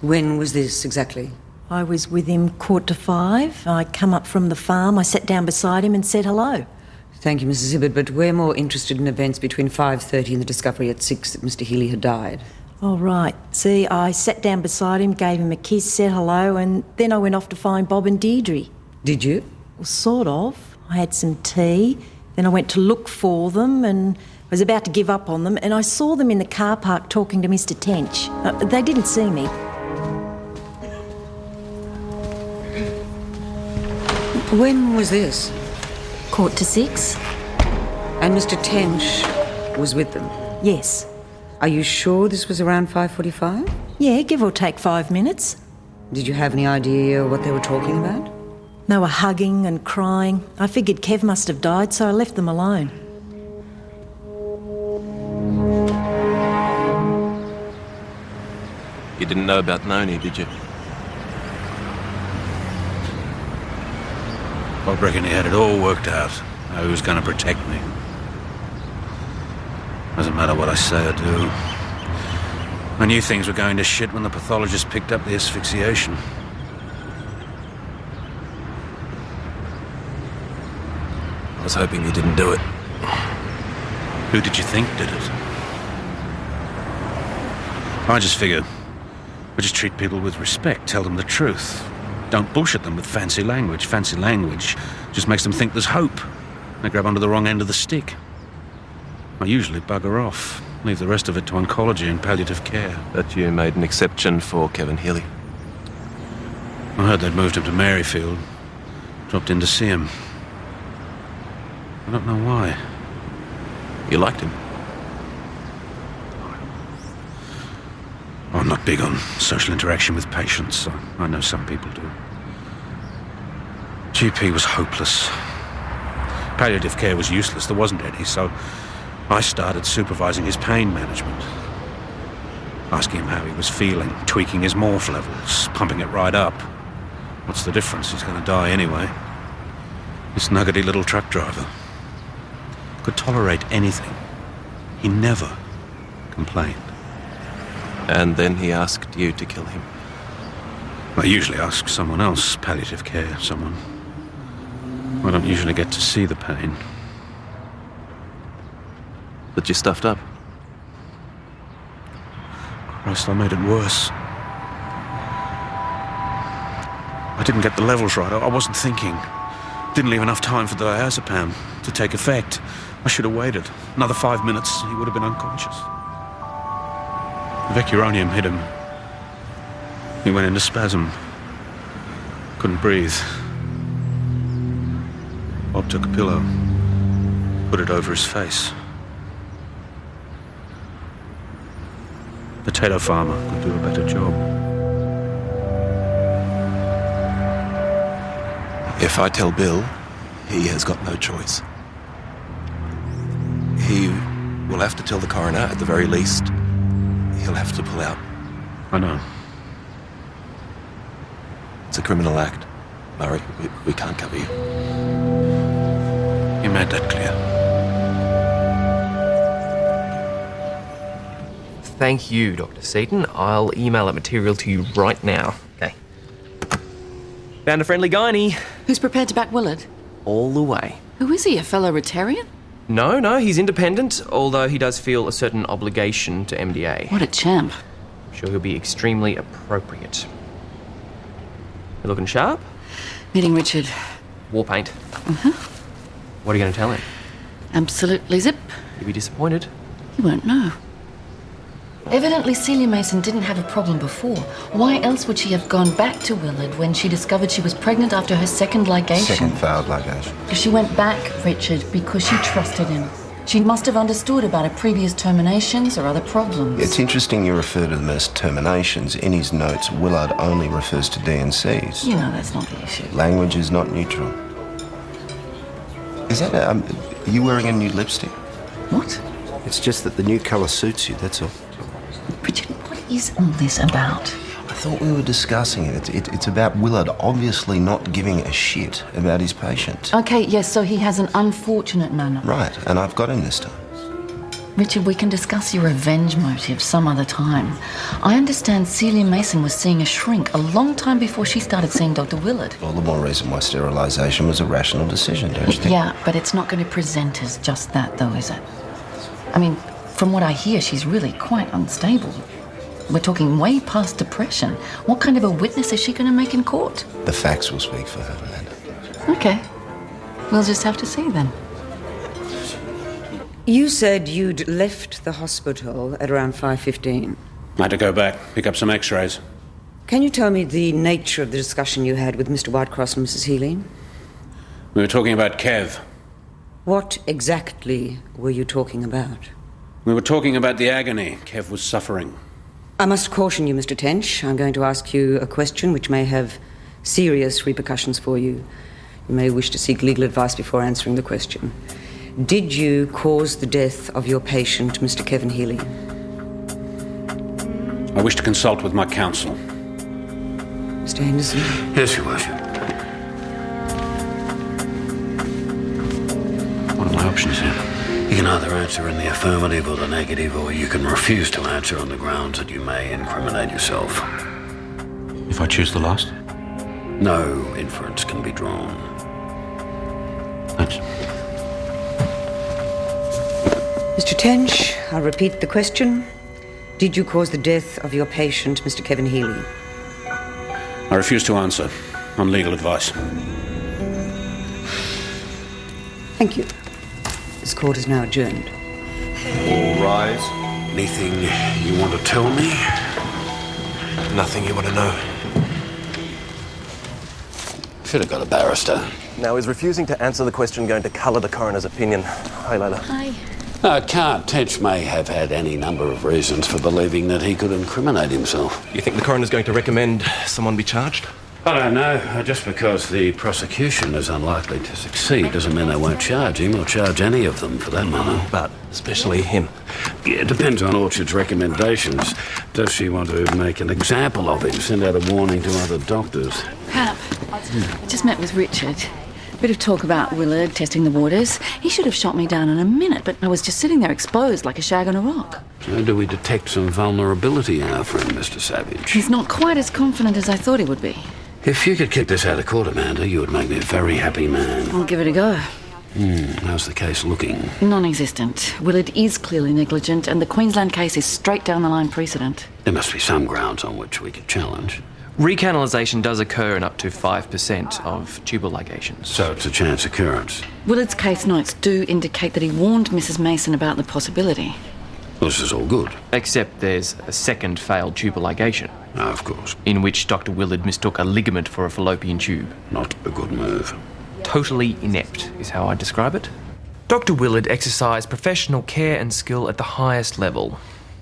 S5: When was this exactly?
S20: I was with him 4:45. I come up from the farm. I sat down beside him and said hello.
S5: Thank you, Mrs. Hibbert, but we're more interested in events between 5:30 and the discovery at 6 that Mr. Healy had died.
S20: All right. See, I sat down beside him, gave him a kiss, said hello, and then I went off to find Bob and Deirdre.
S5: Did you?
S20: Well, sort of. I had some tea, then I went to look for them and I was about to give up on them, and I saw them in the car park talking to Mr. Tench. They didn't see me.
S5: When was this?
S20: 5:45.
S5: And Mr. Tench was with them?
S20: Yes.
S5: Are you sure this was around 5:45?
S20: Yeah, give or take 5 minutes.
S5: Did you have any idea what they were talking about?
S20: They were hugging and crying. I figured Kev must have died, so I left them alone.
S3: You didn't know about Noni, did you?
S17: I reckon he had it all worked out. How he was going to protect me. Doesn't matter what I say or do. I knew things were going to shit when the pathologist picked up the asphyxiation.
S3: I was hoping you didn't do it.
S17: Who did you think did it? I just figure we just treat people with respect, tell them the truth. Don't bullshit them with fancy language. Fancy language just makes them think there's hope. They grab onto the wrong end of the stick. I usually bugger off, leave the rest of it to oncology and palliative care.
S3: But you made an exception for Kevin Healy.
S17: I heard they'd moved him to Maryfield. Dropped in to see him. I don't know why.
S3: You liked him?
S17: I'm not big on social interaction with patients, so I know some people do. GP was hopeless. Palliative care was useless, there wasn't any, so I started supervising his pain management. Asking him how he was feeling, tweaking his morph levels, pumping it right up. What's the difference? He's going to die anyway. This nuggety little truck driver could tolerate anything. He never complained.
S3: And then he asked you to kill him.
S17: I usually ask someone else, palliative care, someone. I don't usually get to see the pain.
S3: But you stuffed up.
S17: Christ, I made it worse. I didn't get the levels right. I wasn't thinking. Didn't leave enough time for the diazepam to take effect. I should have waited. Another 5 minutes, he would have been unconscious. The vecuronium hit him. He went into spasm. Couldn't breathe. Bob took a pillow, put it over his face. Potato farmer could do a better job.
S3: If I tell Bill, he has got no choice. He will have to tell the coroner, at the very least. He'll have to pull out.
S17: I know.
S3: It's a criminal act. Murray, we can't cover you.
S17: You made that clear.
S6: Thank you, Dr. Seaton. I'll email that material to you right now. Okay. Found a friendly gynae.
S2: Who's prepared to back Willard?
S6: All the way.
S2: Who is he, a fellow Rotarian?
S6: No, he's independent, although he does feel a certain obligation to MDA.
S2: What a champ.
S6: I'm sure he'll be extremely appropriate. You looking sharp?
S2: Meeting Richard.
S6: War paint.
S2: Uh-huh.
S6: What are you going to tell him?
S2: Absolutely zip.
S6: You'll be disappointed.
S2: He won't know. Evidently, Celia Mason didn't have a problem before. Why else would she have gone back to Willard when she discovered she was pregnant after her second ligation?
S12: Second failed ligation.
S2: If she went back, Richard, because she trusted him. She must have understood about her previous terminations or other problems.
S12: It's interesting you refer to them as terminations. In his notes, Willard only refers to D&Cs.
S2: You know that's not the issue.
S12: Language is not neutral. Is that are you wearing a new lipstick?
S2: What?
S12: It's just that the new colour suits you, that's all.
S2: Richard, what is all this about?
S12: I thought we were discussing it. It's about Willard obviously not giving a shit about his patient.
S2: Okay, yes, so he has an unfortunate manner.
S12: Right, and I've got him this time.
S2: Richard, we can discuss your revenge motive some other time. I understand Celia Mason was seeing a shrink a long time before she started seeing Dr. Willard.
S12: All the more reason why sterilisation was a rational decision, don't you think?
S2: Yeah, but it's not going to present as just that, though, is it? I mean, from what I hear, she's really quite unstable. We're talking way past depression. What kind of a witness is she going to make in court?
S12: The facts will speak for her, Amanda.
S2: Okay. We'll just have to see then.
S5: You said you'd left the hospital at around 5:15.
S17: I had to go back, pick up some x-rays.
S5: Can you tell me the nature of the discussion you had with Mr. Whitecross and Mrs. Healy?
S17: We were talking about Kev.
S5: What exactly were you talking about?
S17: We were talking about the agony Kev was suffering.
S5: I must caution you, Mr. Tench. I'm going to ask you a question which may have serious repercussions for you. You may wish to seek legal advice before answering the question. Did you cause the death of your patient, Mr. Kevin Healy?
S17: I wish to consult with my counsel.
S5: Mr. Henderson?
S1: Yes, Your Worship. What are my options here? You can either answer in the affirmative or the negative, or you can refuse to answer on the grounds that you may incriminate yourself.
S17: If I choose the last?
S1: No inference can be drawn.
S17: Thanks.
S5: Mr. Tench, I'll repeat the question. Did you cause the death of your patient, Mr. Kevin Healy?
S17: I refuse to answer on legal advice.
S5: Thank you. This court is now adjourned.
S12: All rise.
S1: Anything you want to tell me?
S3: Nothing you want to know.
S1: Should have got a barrister.
S3: Now, is refusing to answer the question going to colour the coroner's opinion? Hi, Layla.
S15: Hi.
S1: No, it can't. Tench may have had any number of reasons for believing that he could incriminate himself.
S3: You think the coroner's going to recommend someone be charged?
S1: I don't know. Just because the prosecution is unlikely to succeed doesn't mean they won't charge him or charge any of them for that matter.
S3: But especially him.
S1: Yeah, it depends on Orchard's recommendations. Does she want to make an example of him, send out a warning to other doctors?
S2: Hap, I just met with Richard. Bit of talk about Willard testing the waters. He should have shot me down in a minute, but I was just sitting there exposed like a shag on a rock.
S1: So do we detect some vulnerability in our friend, Mr. Savage?
S2: He's not quite as confident as I thought he would be.
S1: If you could keep this out of court, Amanda, you would make me a very happy man.
S2: I'll give it a go.
S1: How's the case looking?
S2: Non-existent. Willard is clearly negligent, and the Queensland case is straight down the line precedent.
S1: There must be some grounds on which we could challenge.
S6: Recanalization does occur in up to 5% of tubal ligations.
S1: So it's a chance occurrence.
S2: Willard's case notes do indicate that he warned Mrs. Mason about the possibility.
S1: This is all good.
S6: Except there's a second failed tubal ligation.
S1: Of course.
S6: In which Dr. Willard mistook a ligament for a fallopian tube.
S1: Not a good move.
S6: Totally inept is how I describe it. Dr. Willard exercised professional care and skill at the highest level.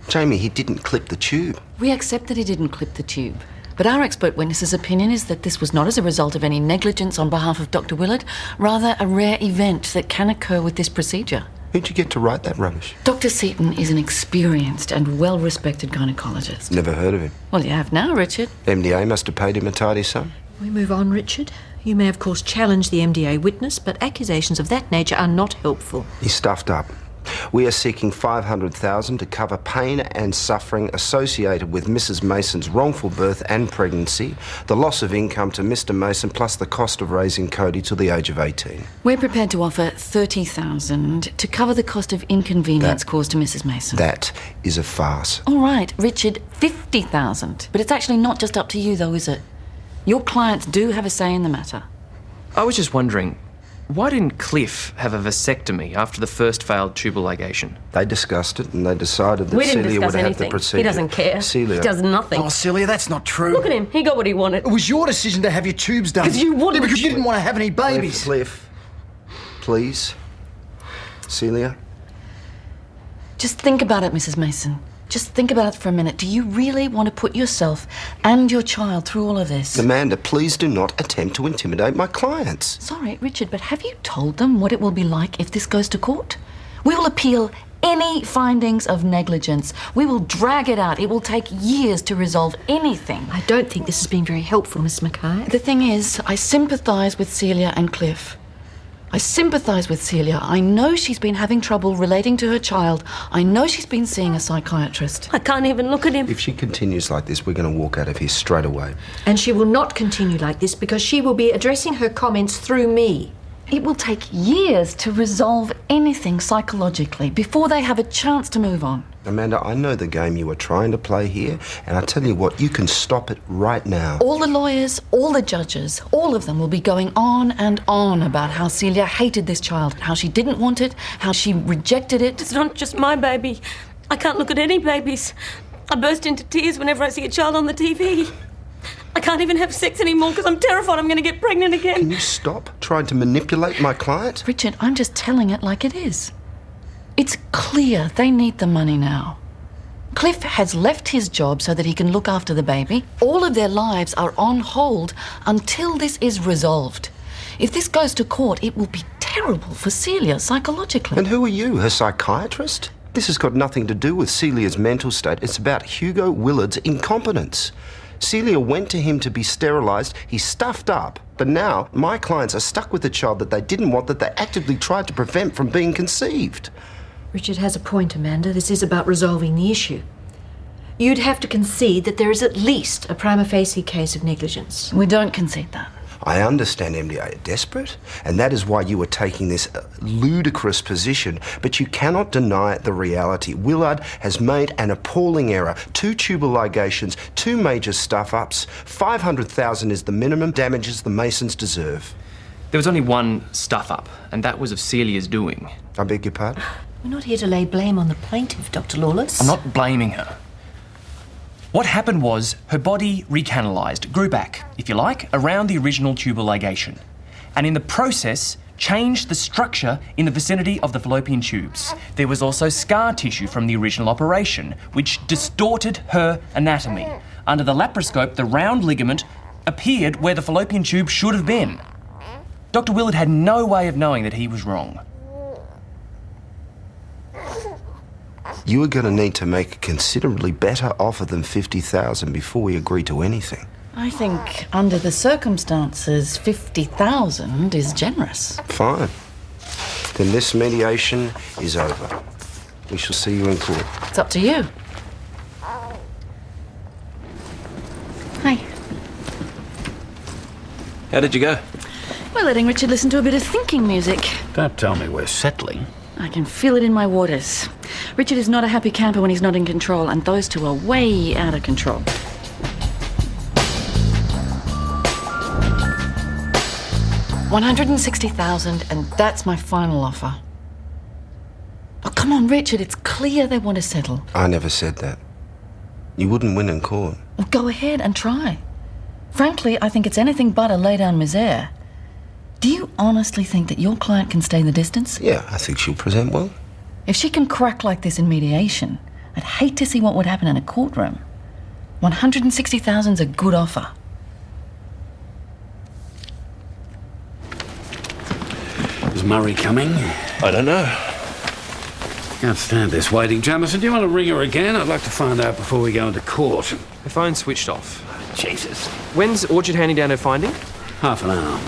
S12: Jamie, he didn't clip the tube.
S2: We accept that he didn't clip the tube. But our expert witness's opinion is that this was not as a result of any negligence on behalf of Dr. Willard, rather a rare event that can occur with this procedure.
S12: Who'd you get to write that rubbish?
S2: Dr. Seaton is an experienced and well-respected gynaecologist.
S12: Never heard of him.
S2: Well, you have now, Richard.
S12: MDA must have paid him a tidy sum.
S20: We move on, Richard. You may, of course, challenge the MDA witness, but accusations of that nature are not helpful.
S12: He stuffed up. We are seeking $500,000 to cover pain and suffering associated with Mrs. Mason's wrongful birth and pregnancy, the loss of income to Mr. Mason, plus the cost of raising Cody till the age of 18.
S2: We're prepared to offer $30,000 to cover the cost of inconvenience caused to Mrs. Mason.
S12: That is a farce.
S2: All right, Richard, $50,000. But it's actually not just up to you, though, is it? Your clients do have a say in the matter.
S6: I was just wondering, why didn't Cliff have a vasectomy after the first failed tubal ligation?
S12: They discussed it and they decided that
S9: We didn't
S12: Celia would
S9: discuss
S12: have
S9: anything.
S12: the procedure.
S9: He doesn't care.
S12: Celia.
S9: He does nothing.
S10: Oh, Celia, that's not true.
S9: Look at him. He got what he wanted.
S10: It was your decision to have your tubes done.
S9: Because you wouldn't.
S10: Yeah, because you didn't want to have any babies.
S12: Cliff, please. Celia.
S2: Just think about it, Mrs. Mason. Just think about it for a minute. Do you really want to put yourself and your child through all of this?
S12: Amanda, please do not attempt to intimidate my clients.
S2: Sorry, Richard, but have you told them what it will be like if this goes to court? We will appeal any findings of negligence. We will drag it out. It will take years to resolve anything.
S20: I don't think this has been very helpful, Miss Mackay.
S2: The thing is, I sympathise with Celia and Cliff. I sympathise with Celia. I know she's been having trouble relating to her child. I know she's been seeing a psychiatrist.
S9: I can't even look at him.
S12: If she continues like this, we're going to walk out of here straight away.
S20: And she will not continue like this because she will be addressing her comments through me.
S2: It will take years to resolve anything psychologically before they have a chance to move on.
S12: Amanda, I know the game you are trying to play here, and I tell you what, you can stop it right now.
S2: All the lawyers, all the judges, all of them will be going on and on about how Celia hated this child, how she didn't want it, how she rejected it.
S9: It's not just my baby. I can't look at any babies. I burst into tears whenever I see a child on the TV. I can't even have sex anymore because I'm terrified I'm going to get pregnant again.
S12: Can you stop trying to manipulate my client?
S2: Richard, I'm just telling it like it is. It's clear they need the money now. Cliff has left his job so that he can look after the baby. All of their lives are on hold until this is resolved. If this goes to court, it will be terrible for Celia psychologically.
S12: And who are you, her psychiatrist? This has got nothing to do with Celia's mental state. It's about Hugo Willard's incompetence. Celia went to him to be sterilised. He stuffed up. But now my clients are stuck with a child that they didn't want, that they actively tried to prevent from being conceived.
S20: Richard has a point, Amanda. This is about resolving the issue. You'd have to concede that there is at least a prima facie case of negligence.
S2: We don't concede that.
S12: I understand MDA are desperate, and that is why you are taking this ludicrous position, but you cannot deny the reality. Willard has made an appalling error. 2 tubal ligations, 2 major stuff-ups, $500,000 is the minimum damages the Masons deserve.
S6: There was only one stuff-up, and that was of Celia's doing.
S12: I beg your pardon?
S20: We're not here to lay blame on the plaintiff, Dr. Lawless.
S6: I'm not blaming her. What happened was her body recanalised, grew back, if you like, around the original tubal ligation, and in the process changed the structure in the vicinity of the fallopian tubes. There was also scar tissue from the original operation, which distorted her anatomy. Under the laparoscope, the round ligament appeared where the fallopian tube should have been. Dr. Willard had no way of knowing that he was wrong.
S12: You are going to need to make a considerably better offer than $50,000 before we agree to anything.
S2: I think, under the circumstances, $50,000 is generous.
S12: Fine. Then this mediation is over. We shall see you in court.
S2: It's up to you. Hey.
S3: How did you go?
S2: We're letting Richard listen to a bit of thinking music.
S1: Don't tell me we're settling.
S2: I can feel it in my waters. Richard is not a happy camper when he's not in control, and those two are way out of control. $160,000, and that's my final offer. Oh, come on, Richard, it's clear they want to settle.
S12: I never said that. You wouldn't win in court.
S2: Well, go ahead and try. Frankly, I think it's anything but a lay-down misere. Do you honestly think that your client can stay the distance?
S12: Yeah, I think she'll present well.
S2: If she can crack like this in mediation, I'd hate to see what would happen in a courtroom. 160,000's a good offer.
S1: Is Murray coming?
S3: I don't know.
S1: Can't stand this waiting. Jamison, do you want to ring her again? I'd like to find out before we go into court.
S6: Her phone's switched off.
S1: Jesus.
S6: When's Orchard handing down her finding?
S1: Half an hour.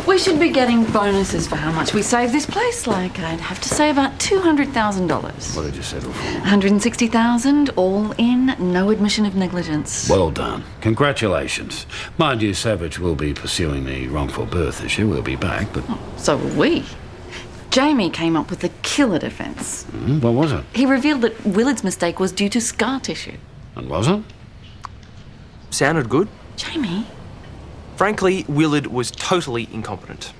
S2: We should be getting bonuses for how much we save this place. Like, I'd have to say about $200,000.
S1: What did you settle for?
S2: 160,000, all in, no admission of negligence.
S1: Well done. Congratulations. Mind you, Savage will be pursuing the wrongful birth issue. We'll be back, but...
S2: So will we. Jamie came up with a killer defence.
S1: What was it?
S2: He revealed that Willard's mistake was due to scar tissue.
S1: And was it?
S6: Sounded good.
S2: Jamie?
S6: Frankly, Willard was totally incompetent.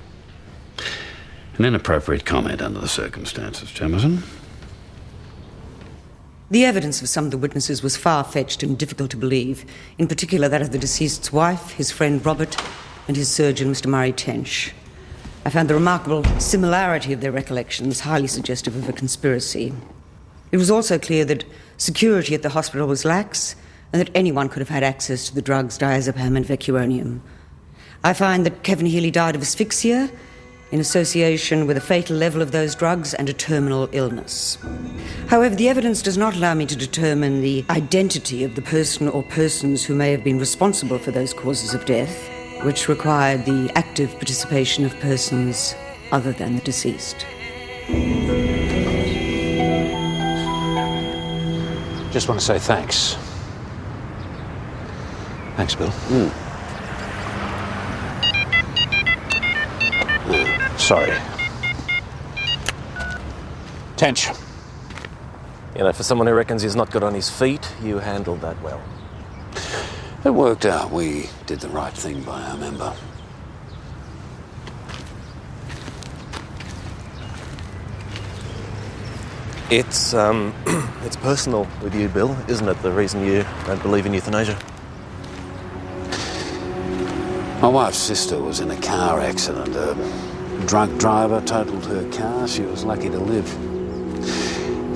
S1: An inappropriate comment under the circumstances, Jamison.
S5: The evidence of some of the witnesses was far-fetched and difficult to believe, in particular that of the deceased's wife, his friend Robert, and his surgeon, Mr. Murray Tench. I found the remarkable similarity of their recollections highly suggestive of a conspiracy. It was also clear that security at the hospital was lax, and that anyone could have had access to the drugs diazepam and vecuronium. I find that Kevin Healy died of asphyxia in association with a fatal level of those drugs and a terminal illness. However, the evidence does not allow me to determine the identity of the person or persons who may have been responsible for those causes of death, which required the active participation of persons other than the deceased.
S17: Just want to say thanks. Thanks, Bill. Sorry. Tench.
S3: You know, for someone who reckons he's not good on his feet, you handled that well.
S1: It worked out. We did the right thing by our member.
S3: It's personal with you, Bill, isn't it? The reason you don't believe in euthanasia.
S1: My wife's sister was in a car accident. A drunk driver totaled her car. She was lucky to live.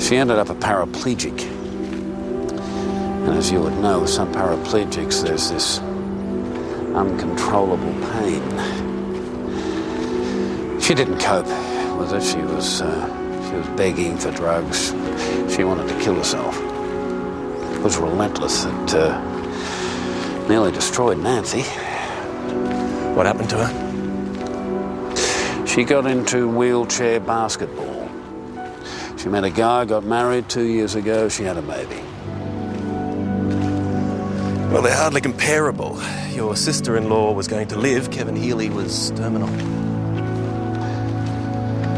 S1: She ended up a paraplegic. And as you would know, with some paraplegics, there's this uncontrollable pain. She didn't cope with it. She was begging for drugs. She wanted to kill herself. It was relentless. It nearly destroyed Nancy.
S3: What happened to her?
S1: She got into wheelchair basketball. She met a guy, got married 2 years ago. She had a baby.
S3: Well, they're hardly comparable. Your sister-in-law was going to live. Kevin Healy was terminal.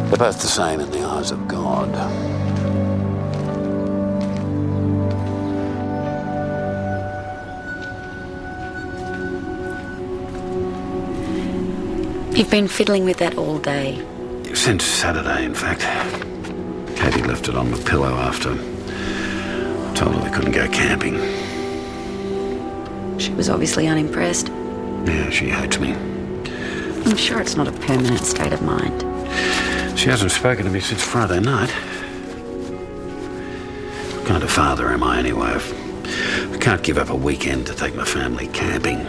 S1: They're both the same in the eyes of God.
S11: You've been fiddling with that all day.
S1: Since Saturday, in fact. Katie left it on the pillow after I told her they couldn't go camping.
S11: She was obviously unimpressed.
S1: Yeah, she hates me.
S11: I'm sure it's not a permanent state of mind.
S1: She hasn't spoken to me since Friday night. What kind of father am I anyway? I can't give up a weekend to take my family camping.